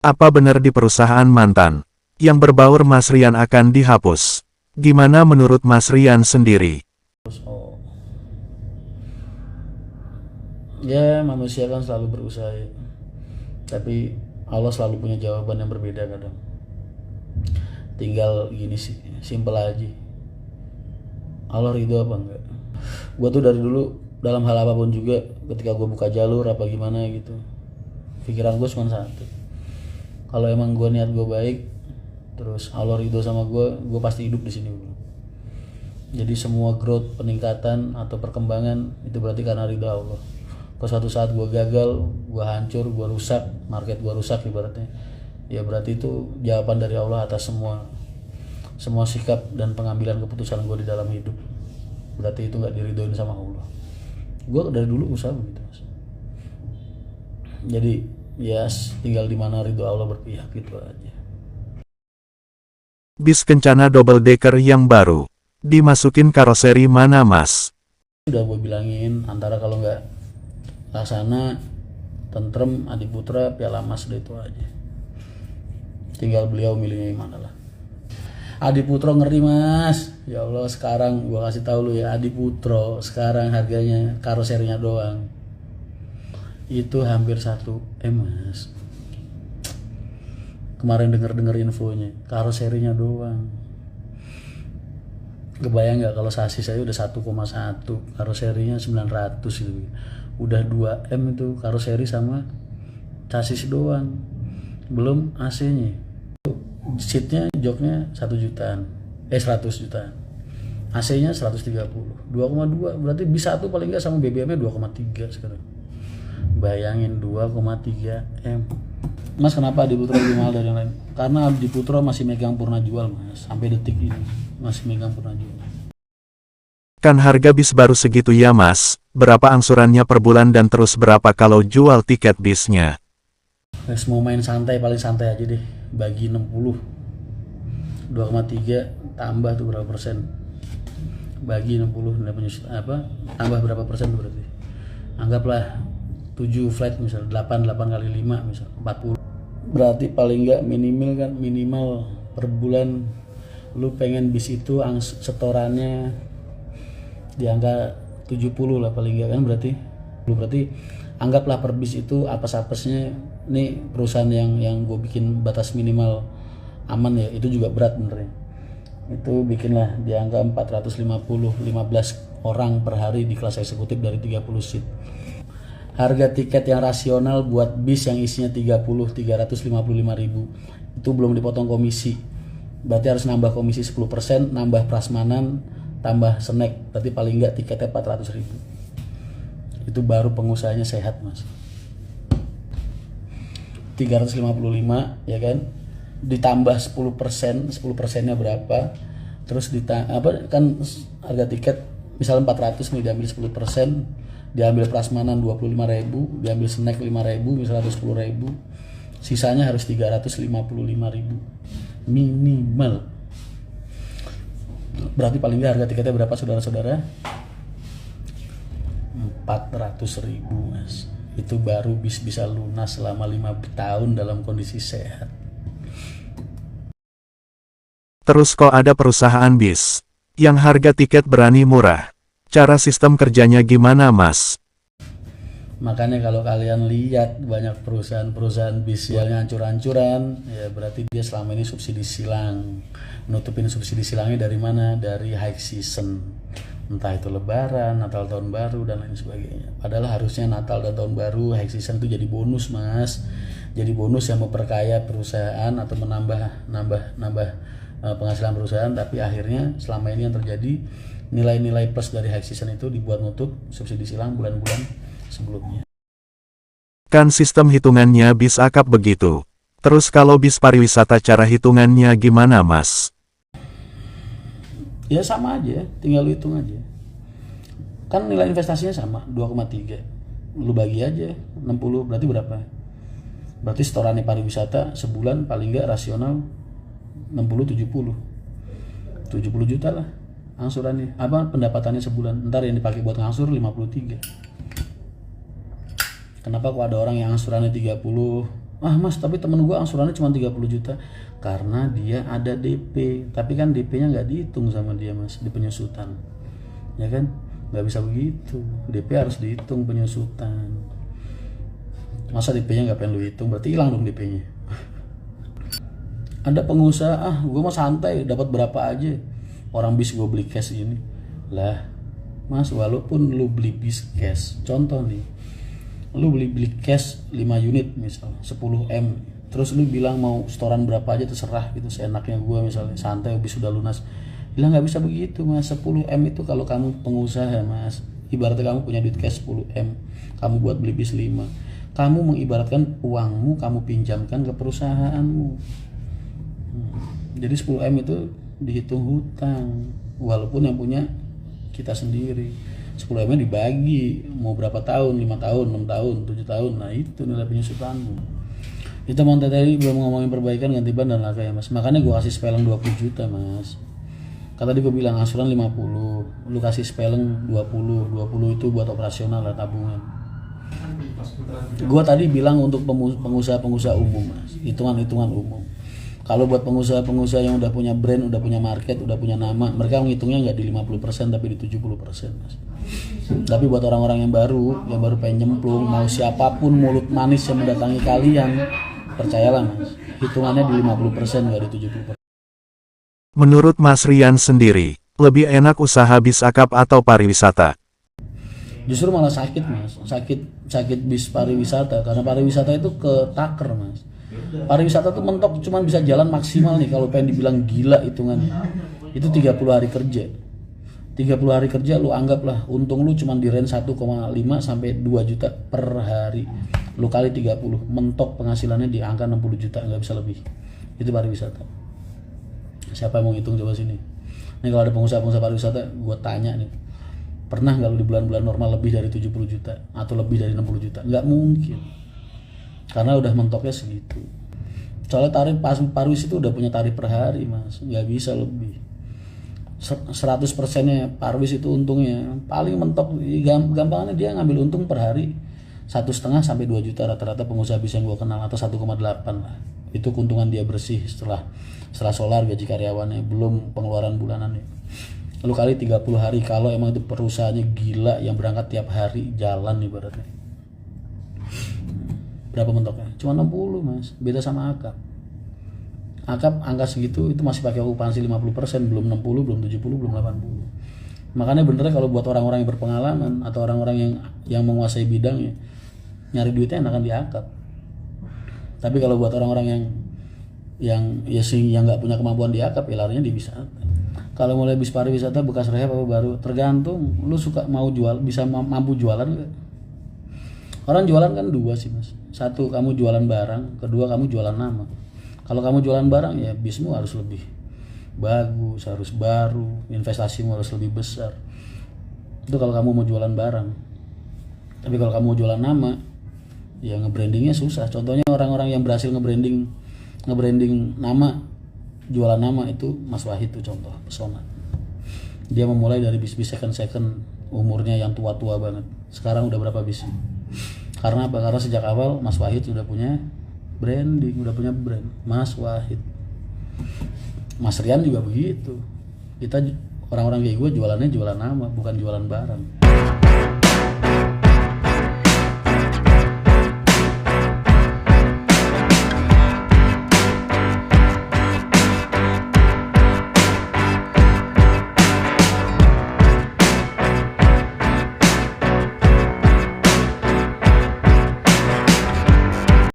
Apa benar di perusahaan mantan yang berbaur Mas Rian akan dihapus? Gimana menurut Mas Rian sendiri? Oh, ya manusia kan selalu berusaha ya. Tapi Allah selalu punya jawaban yang berbeda kadang. Tinggal gini sih, simple aja. Allah ridho apa enggak? Gue tuh dari dulu dalam hal apapun juga, ketika gue buka jalur apa gimana gitu, pikiran gue cuma satu. Kalau emang gue niat gue baik, terus Allah ridho sama gue pasti hidup di sini. Jadi semua growth, peningkatan atau perkembangan itu berarti karena ridho Allah. Kalau suatu saat gue gagal, gue hancur, gue rusak, market gue rusak ibaratnya, ya berarti itu jawaban dari Allah atas semua sikap dan pengambilan keputusan gue di dalam hidup. Berarti itu nggak diridhoin sama Allah. Gue dari dulu usaha begitu, Mas. Jadi ya tinggal di mana ridho Allah berpihak gitu aja. Bis Kencana double decker yang baru dimasukin karoseri mana, Mas? Udah gue bilangin, antara kalau nggak Laksana, Tentrem, Adiputra, Piala Mas, udah itu aja. Tinggal beliau milihnya yang mana lah. Adiputra ngeri, Mas. Ya Allah, sekarang gua kasih tahu lu ya, Adiputra sekarang harganya karoserinya doang itu hampir 1 M, Mas. Kemarin denger infonya, karoserinya doang. Kebayang nggak kalau sasis saya udah 1,1, karoserinya 900 gitu. Udah 2 M itu karoseri sama sasis doang. Belum AC-nya. Seatnya, joknya 1 jutaan, 100 jutaan. AC-nya 130, 2,2 berarti bisa tuh paling nggak sama BBM-nya 2,3 sekarang. Bayangin 2,3 M. Mas, kenapa Adiputra lebih mahal dari yang lain? Karena Adiputra masih megang purna jual, Mas. Sampai detik ini masih megang purna jual. Kan harga bis baru segitu ya, Mas. Berapa angsurannya per bulan dan terus berapa kalau jual tiket bisnya? Wes mau main santai, paling santai aja deh. Bagi 60, 2,3 tambah tuh berapa persen? Bagi 60 tambah berapa persen tuh berarti? Anggaplah 7 flat misal, 8 kali 5 misal 40. Berarti paling enggak minimal per bulan lu pengen bis itu setorannya di angka 70 lah paling enggak kan, berarti anggaplah per bis itu apes-apesnya nih perusahaan yang gue bikin batas minimal aman ya, itu juga berat benernya. Itu bikinlah di angka 450, 15 orang per hari di kelas eksekutif dari 30 seat. Harga tiket yang rasional buat bis yang isinya 355 ribu itu belum dipotong komisi. Berarti harus nambah komisi 10%, nambah prasmanan, tambah snack. Berarti paling enggak tiketnya 400 ribu. Itu baru pengusahanya sehat, Mas. 355 ya kan, ditambah 10%nya berapa, terus kan harga tiket misalnya 400 nih, diambil 10%, diambil prasmanan 25.000, diambil snack 5.000, misalnya 110.000, sisanya harus 355.000 minimal. Berarti paling nggak harga tiketnya berapa, saudara-saudara? 400.000, Mas. Itu baru bis bisa lunas selama 5 tahun dalam kondisi sehat. Terus kok ada perusahaan bis yang harga tiket berani murah? Cara sistem kerjanya gimana, Mas? Makanya kalau kalian lihat banyak perusahaan bis yang hancur-hancuran, ya berarti dia selama ini subsidi silang. Nutupin subsidi silangnya dari mana? Dari high season. Entah itu lebaran, Natal tahun baru dan lain sebagainya. Padahal harusnya Natal dan tahun baru, high season itu jadi bonus, Mas. Jadi bonus yang memperkaya perusahaan atau menambah penghasilan perusahaan, tapi akhirnya selama ini yang terjadi nilai-nilai plus dari high season itu dibuat nutup subsidi silang bulan-bulan sebelumnya. Kan sistem hitungannya bis akap begitu. Terus kalau bis pariwisata cara hitungannya gimana, Mas? Ya sama aja, tinggal lu hitung aja. Kan nilai investasinya sama, 2,3. Lu bagi aja 60, berarti berapa? Berarti setorannya pariwisata sebulan paling enggak rasional 60-70. 70 juta lah angsurannya. Pendapatannya sebulan. Ntar yang dipakai buat ngangsur 53. Kenapa kok ada orang yang angsurannya 30, Ah mas, tapi temen gue angsurannya cuma 30 juta. Karena dia ada DP, tapi kan DP-nya nggak dihitung sama dia mas di penyusutan, ya kan? Nggak bisa begitu, DP harus dihitung penyusutan. Masa DP-nya nggak pengen lu hitung, berarti hilang dong DP-nya. Ada pengusaha, gue mah santai, dapat berapa aja. Orang bis gue beli cash ini. Lah, mas, walaupun lu beli bis cash, contoh nih, lu beli cash 5 unit misal 10 M, terus lu bilang mau setoran berapa aja terserah gitu, seenaknya gue misalnya, santai, bis sudah lunas. Bilang nggak bisa begitu mas, 10 M itu kalau kamu pengusaha mas, ibaratnya kamu punya duit cash 10 M, kamu buat beli bis 5, kamu mengibaratkan uangmu kamu pinjamkan ke perusahaanmu. Jadi 10 M itu dihitung hutang, walaupun yang punya kita sendiri. 10 M nya dibagi mau berapa tahun, 5 tahun, 6 tahun, 7 tahun. Nah itu nilai penyusutanmu. Kita mau tadi belum ngomongin perbaikan, ganti ban dan laka ya mas. Makanya gue kasih spelling 20 juta mas. Kata tadi gue bilang angsuran 50, lu kasih spelling 20 itu buat operasional lah, tabungan. Gue tadi bilang untuk pengusaha-pengusaha umum mas, hitungan-hitungan umum. Kalau buat pengusaha-pengusaha yang udah punya brand, udah punya market, udah punya nama, mereka menghitungnya nggak di 50% tapi di 70% mas. Tapi buat orang-orang yang baru pengen nyemplung, mau siapapun mulut manis yang mendatangi kalian, percayalah mas, hitungannya di 50% nggak di 70%. Menurut Mas Rian sendiri, lebih enak usaha bis akap atau pariwisata? Justru malah sakit mas, sakit bis pariwisata, karena pariwisata itu ketaker mas. Pariwisata tuh mentok cuman bisa jalan maksimal nih kalau pengen dibilang gila hitungannya, itu 30 hari kerja. 30 hari kerja lu anggaplah untung lu cuman di range 1,5 sampai 2 juta per hari. Lu kali 30, mentok penghasilannya di angka 60 juta, nggak bisa lebih. Itu pariwisata. Siapa yang mau ngitung coba sini? Nih kalau ada pengusaha-pengusaha pariwisata, gue tanya nih, pernah nggak lu di bulan-bulan normal lebih dari 70 juta atau lebih dari 60 juta? Nggak mungkin, karena udah mentoknya segitu. Soalnya tarif parwis itu udah punya tarif per hari mas, nggak bisa lebih. 100%-nya parwis itu untungnya paling mentok, gampangnya dia ngambil untung per hari 1,5 sampai 2 juta rata-rata pengusaha bis yang gue kenal, atau 1,8 lah. Itu keuntungan dia bersih setelah solar, gaji karyawannya, belum pengeluaran bulanannya. Lalu kali 30 hari kalau emang itu perusahaannya gila yang berangkat tiap hari jalan ibaratnya. Berapa mentoknya? Cuma 60 mas, beda sama akap. Akap angka segitu itu masih pakai okupansi 50%, belum 60, belum 70, belum 80. Makanya benernya kalau buat orang-orang yang berpengalaman atau orang-orang yang menguasai bidangnya, nyari duitnya enakan di akap. Tapi kalau buat orang-orang yang nggak punya kemampuan di akap, ya larinya di wisata. Kalau mulai bis pariwisata bekas rehab apa baru, tergantung lu suka mau jual, bisa mampu jualan nggak. Orang jualan kan dua sih mas, satu kamu jualan barang, kedua kamu jualan nama. Kalau kamu jualan barang ya bismu harus lebih bagus, harus baru, investasimu harus lebih besar. Itu kalau kamu mau jualan barang. Tapi kalau kamu mau jualan nama, ya nge-brandingnya susah. Contohnya orang-orang yang berhasil nge-branding nama, jualan nama itu Mas Wahid tuh contoh, pesona. Dia memulai dari bis-bis second umurnya yang tua-tua banget. Sekarang udah berapa bis? Karena apa? Karena sejak awal Mas Wahid udah punya branding, udah punya brand Mas Wahid. Mas Rian juga begitu. Kita orang-orang kayak gue jualannya jualan nama, bukan jualan barang.